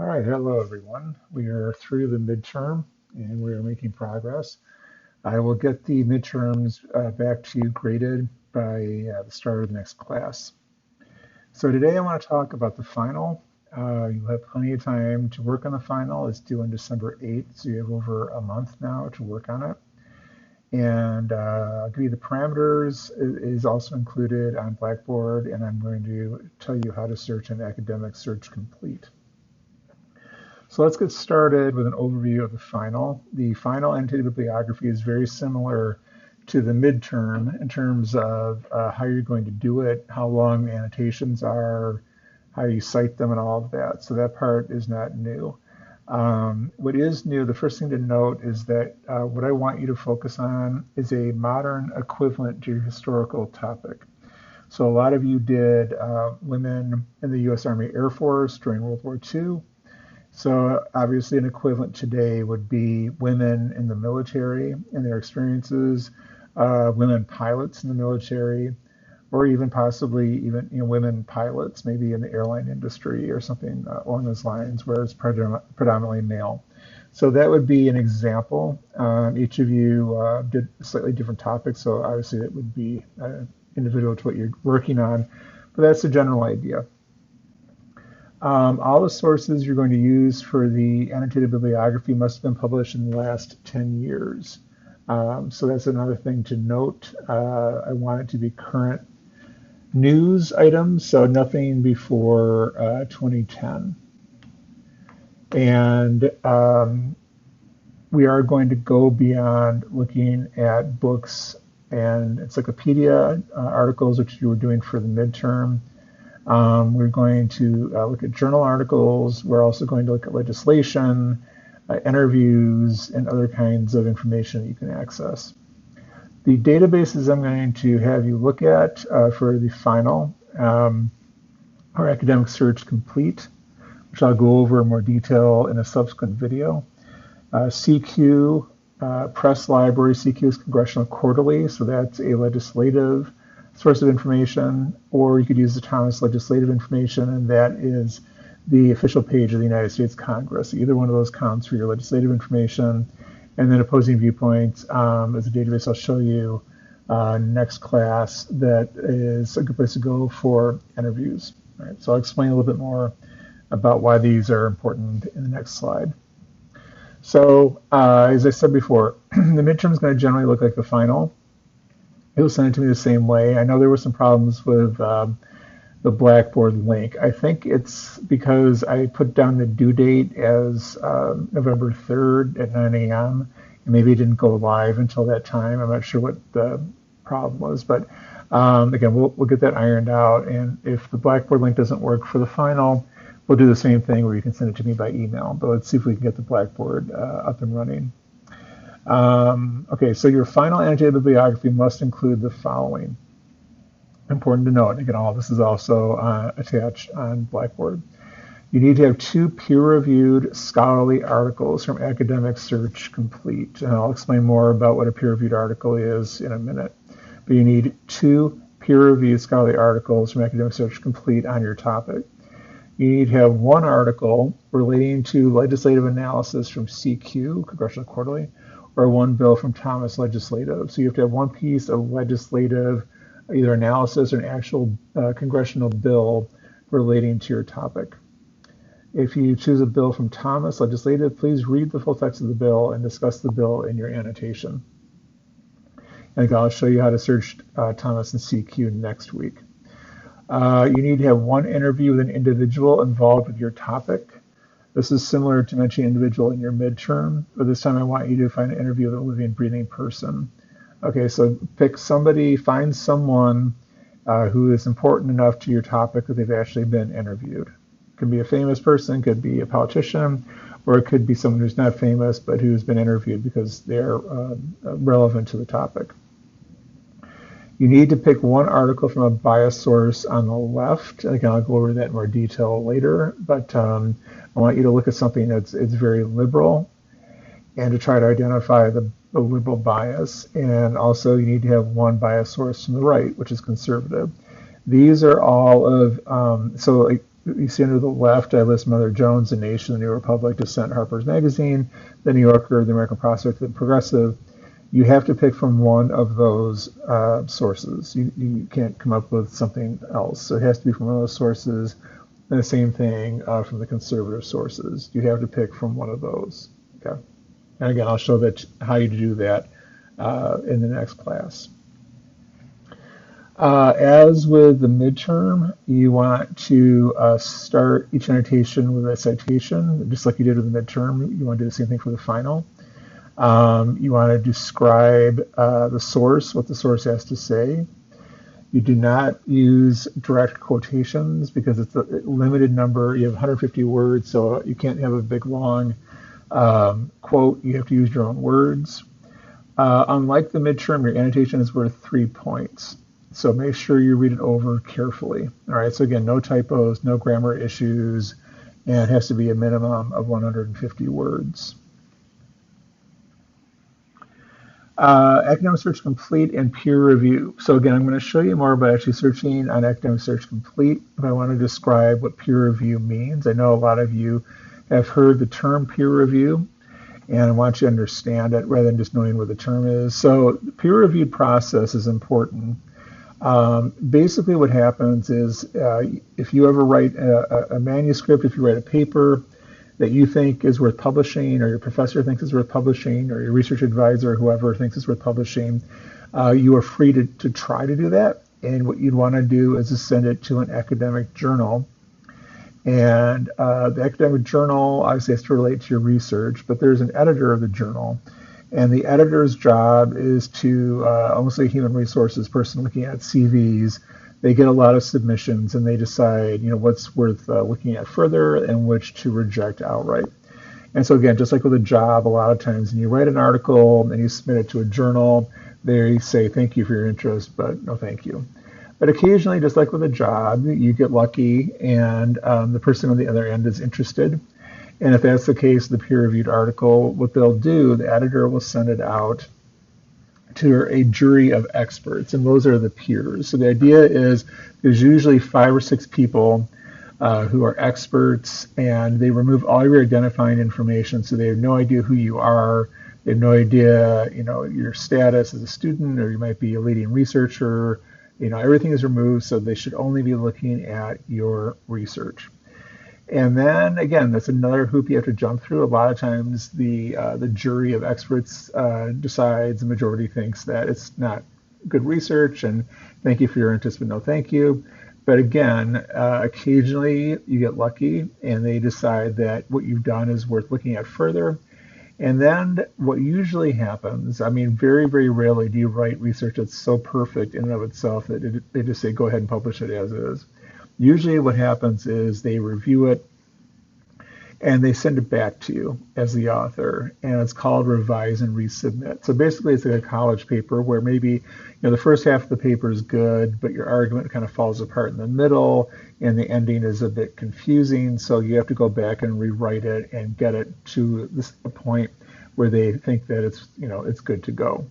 All right, hello everyone. We are through the midterm and we are making progress. I will get the midterms back to you graded by the start of the next class. So today I want to talk about the final. You'll have plenty of time to work on the final. It's due on December 8th, so you have over a month now to work on it. And I'll give you the parameters. It is also included on Blackboard, and I'm going to tell you how to search in Academic Search Complete. So let's get started with an overview of the final. The final annotated bibliography is very similar to the midterm in terms of how you're going to do it, how long the annotations are, how you cite them, and all of that. So that part is not new. What is new, the first thing to note is that what I want you to focus on is a modern equivalent to your historical topic. So a lot of you did women in the U.S. Army Air Force during World War II. So obviously an equivalent today would be women in the military and their experiences, women pilots in the military, or even possibly women pilots, maybe in the airline industry or something along those lines, where it's predominantly male. So that would be an example. Each of you did slightly different topics, so obviously it would be individual to what you're working on, but that's the general idea. All the sources you're going to use for the annotated bibliography must have been published in the last 10 years. So that's another thing to note. I want it to be current news items, so nothing before 2010. And we are going to go beyond looking at books and encyclopedia articles, which you were doing for the midterm. We're going to look at journal articles. We're also going to look at legislation, interviews, and other kinds of information that you can access. The databases I'm going to have you look at for the final are Academic Search Complete, which I'll go over in more detail in a subsequent video. CQ, Press Library. CQ is Congressional Quarterly, so that's a legislative source of information, or you could use the Thomas Legislative Information, and that is the official page of the United States Congress. Either one of those counts for your legislative information. And then Opposing Viewpoints is a database I'll show you next class that is a good place to go for interviews. All right, so I'll explain a little bit more about why these are important in the next slide. So as I said before, the midterm is going to generally look like the final. He'll send it to me the same way. I know there were some problems with the Blackboard link. I think it's because I put down the due date as November 3rd at 9 a.m. and maybe it didn't go live until that time. I'm not sure what the problem was, but again, we'll get that ironed out. And if the Blackboard link doesn't work for the final, we'll do the same thing where you can send it to me by email. But let's see if we can get the Blackboard up and running. Okay, so your final annotated bibliography must include the following. Important to note, again, all this is also attached on Blackboard. You need to have 2 peer-reviewed scholarly articles from Academic Search Complete. And I'll explain more about what a peer-reviewed article is in a minute. But you need 2 peer-reviewed scholarly articles from Academic Search Complete on your topic. You need to have 1 article relating to legislative analysis from CQ, Congressional Quarterly, or 1 bill from Thomas Legislative. So you have to have 1 piece of legislative, either analysis or an actual congressional bill relating to your topic. If you choose a bill from Thomas Legislative, please read the full text of the bill and discuss the bill in your annotation. And again, I'll show you how to search Thomas and CQ next week. You need to have 1 interview with an individual involved with your topic. This is similar to mentioning individual in your midterm, but this time I want you to find an interview with a living, breathing person. Okay, so pick somebody, find someone who is important enough to your topic that they've actually been interviewed. It could be a famous person, could be a politician, or it could be someone who's not famous but who's been interviewed because they're relevant to the topic. You need to pick 1 article from a biased source on the left. Again, I'll go over that in more detail later, but I want you to look at something that's very liberal and to try to identify the liberal bias. And also you need to have 1 biased source from the right, which is conservative. These are all of, so like you see under the left, I list Mother Jones, The Nation, The New Republic, Dissent, Harper's Magazine, The New Yorker, The American Prospect, The Progressive. You have to pick from one of those sources. You can't come up with something else. So it has to be from one of those sources. And the same thing from the conservative sources. You have to pick from one of those. Okay. And again, I'll show that how you do that in the next class. As with the midterm, you want to start each annotation with a citation, just like you did with the midterm. You want to do the same thing for the final. You want to describe the source, what the source has to say. You do not use direct quotations because it's a limited number. You have 150 words, so you can't have a big, long quote. You have to use your own words. Unlike the midterm, your annotation is worth 3 points. So make sure you read it over carefully. All right, so again, no typos, no grammar issues, and it has to be a minimum of 150 words. Academic Search Complete and peer review. So again, I'm going to show you more about actually searching on Academic Search Complete, but I want to describe what peer review means. I know a lot of you have heard the term peer review, and I want you to understand it rather than just knowing what the term is. So the peer review process is important. Basically what happens is if you ever write a manuscript, if you write a paper that you think is worth publishing, or your professor thinks is worth publishing, or your research advisor or whoever thinks is worth publishing, you are free to try to do that. And what you'd want to do is to send it to an academic journal. And the academic journal obviously has to relate to your research, but there's an editor of the journal. And the editor's job is to, almost like a human resources person looking at CVs. They get a lot of submissions and they decide, what's worth looking at further and which to reject outright. And so again, just like with a job, a lot of times when you write an article and you submit it to a journal, they say, thank you for your interest, but no thank you. But occasionally, just like with a job, you get lucky and the person on the other end is interested. And if that's the case, the peer-reviewed article, what they'll do, the editor will send it out to a jury of experts, and those are the peers. So the idea is there's usually 5 or 6 people who are experts, and they remove all your identifying information, so they have no idea who you are. They have no idea, your status as a student, or you might be a leading researcher. Everything is removed, so they should only be looking at your research. And then again, that's another hoop you have to jump through. A lot of times the jury of experts decides, the majority thinks that it's not good research and thank you for your interest, but no thank you. But again, occasionally you get lucky and they decide that what you've done is worth looking at further. And then what usually happens, very, very rarely do you write research that's so perfect in and of itself that they just say, go ahead and publish it as is. Usually what happens is they review it and they send it back to you as the author, and it's called revise and resubmit. So basically it's like a college paper where maybe the first half of the paper is good, but your argument kind of falls apart in the middle and the ending is a bit confusing, so you have to go back and rewrite it and get it to a point where they think that it's good to go.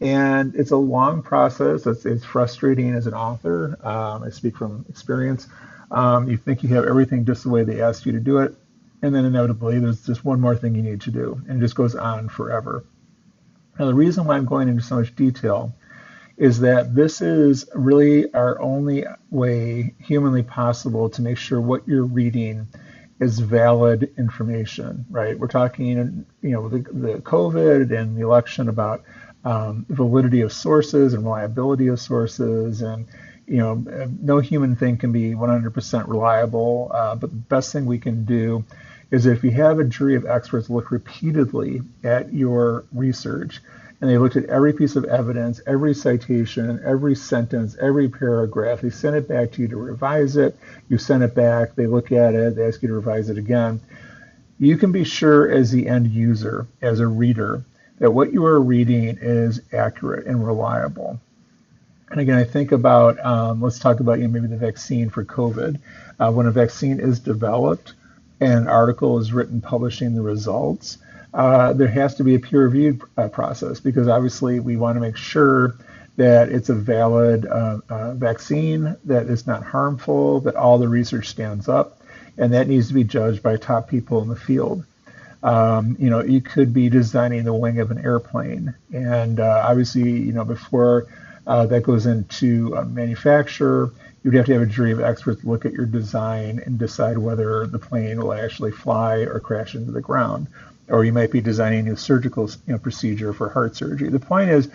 And it's a long process. It's frustrating as an author. I speak from experience. You think you have everything just the way they asked you to do it, and then inevitably there's just one more thing you need to do, and it just goes on forever. Now, the reason why I'm going into so much detail is that this is really our only way humanly possible to make sure what you're reading is valid information, right? We're talking, the COVID and the election about validity of sources and reliability of sources, and no human thing can be 100% reliable, but the best thing we can do is if you have a jury of experts look repeatedly at your research and they looked at every piece of evidence, every citation, every sentence, every paragraph, they send it back to you to revise it, you send it back, they look at it, they ask you to revise it again, you can be sure as the end user, as a reader, that what you are reading is accurate and reliable. And again, I think about, let's talk about maybe the vaccine for COVID. When a vaccine is developed and an article is written publishing the results, there has to be a peer-reviewed process, because obviously we want to make sure that it's a valid vaccine, that it's not harmful, that all the research stands up, and that needs to be judged by top people in the field. You could be designing the wing of an airplane, and obviously, before that goes into manufacture, you'd have to have a jury of experts look at your design and decide whether the plane will actually fly or crash into the ground. Or you might be designing a new surgical procedure for heart surgery. The point is,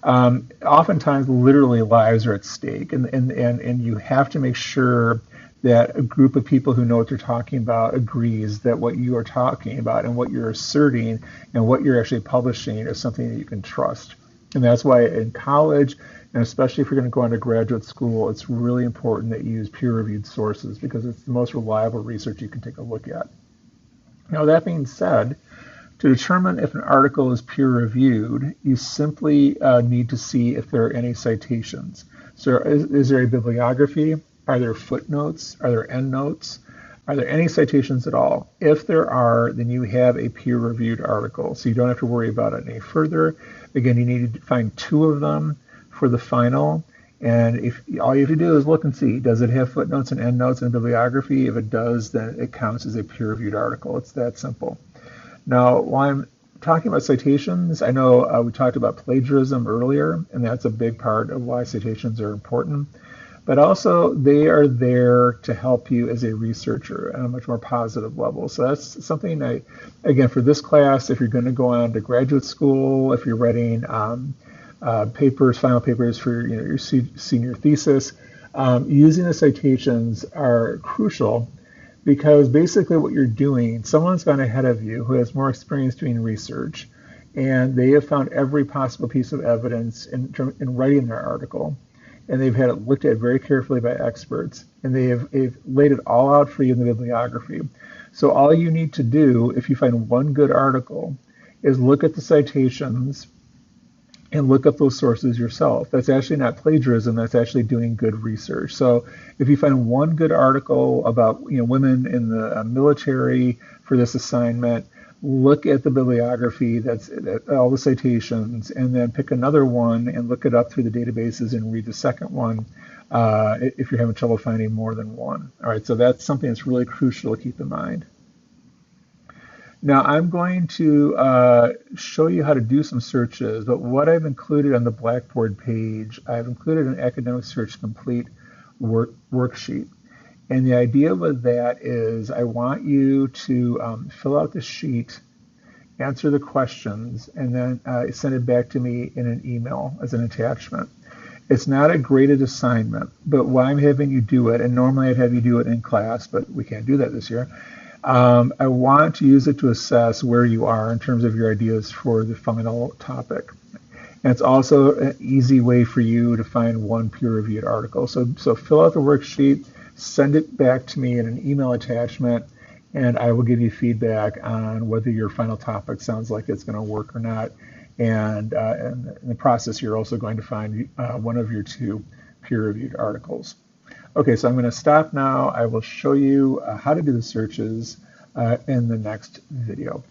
oftentimes, literally lives are at stake, and you have to make sure that a group of people who know what they're talking about agrees that what you are talking about and what you're asserting and what you're actually publishing is something that you can trust. And that's why in college, and especially if you're going to go on to graduate school, it's really important that you use peer-reviewed sources because it's the most reliable research you can take a look at. Now, that being said, to determine if an article is peer-reviewed, you simply need to see if there are any citations. So is there a bibliography? Are there footnotes? Are there endnotes? Are there any citations at all? If there are, then you have a peer-reviewed article, so you don't have to worry about it any further. Again, you need to find 2 of them for the final, and if all you have to do is look and see, does it have footnotes and endnotes and bibliography? If it does, then it counts as a peer-reviewed article. It's that simple. Now, while I'm talking about citations, I know we talked about plagiarism earlier, and that's a big part of why citations are important. But also, they are there to help you as a researcher on a much more positive level. So that's something again, for this class, if you're going to go on to graduate school, if you're writing final papers for your senior thesis, using the citations are crucial because basically what you're doing, someone's gone ahead of you who has more experience doing research, and they have found every possible piece of evidence in writing their article. And they've had it looked at very carefully by experts, and they've laid it all out for you in the bibliography. So all you need to do, if you find one good article, is look at the citations and look up those sources yourself. That's actually not plagiarism, that's actually doing good research. So if you find one good article about women in the military for this assignment, look at the bibliography, that's all the citations, and then pick another one and look it up through the databases and read the second one if you're having trouble finding more than one. All right, so that's something that's really crucial to keep in mind. Now I'm going to show you how to do some searches, but what I've included on the Blackboard page, I've included an Academic Search Complete worksheet. And the idea with that is I want you to fill out the sheet, answer the questions, and then send it back to me in an email as an attachment. It's not a graded assignment, but why I'm having you do it, and normally I'd have you do it in class, but we can't do that this year. I want to use it to assess where you are in terms of your ideas for the final topic. And it's also an easy way for you to find one peer-reviewed article. So fill out the worksheet, send it back to me in an email attachment, and I will give you feedback on whether your final topic sounds like it's going to work or not. And in the process, you're also going to find one of your 2 peer-reviewed articles. Okay, so I'm going to stop now. I will show you how to do the searches in the next video.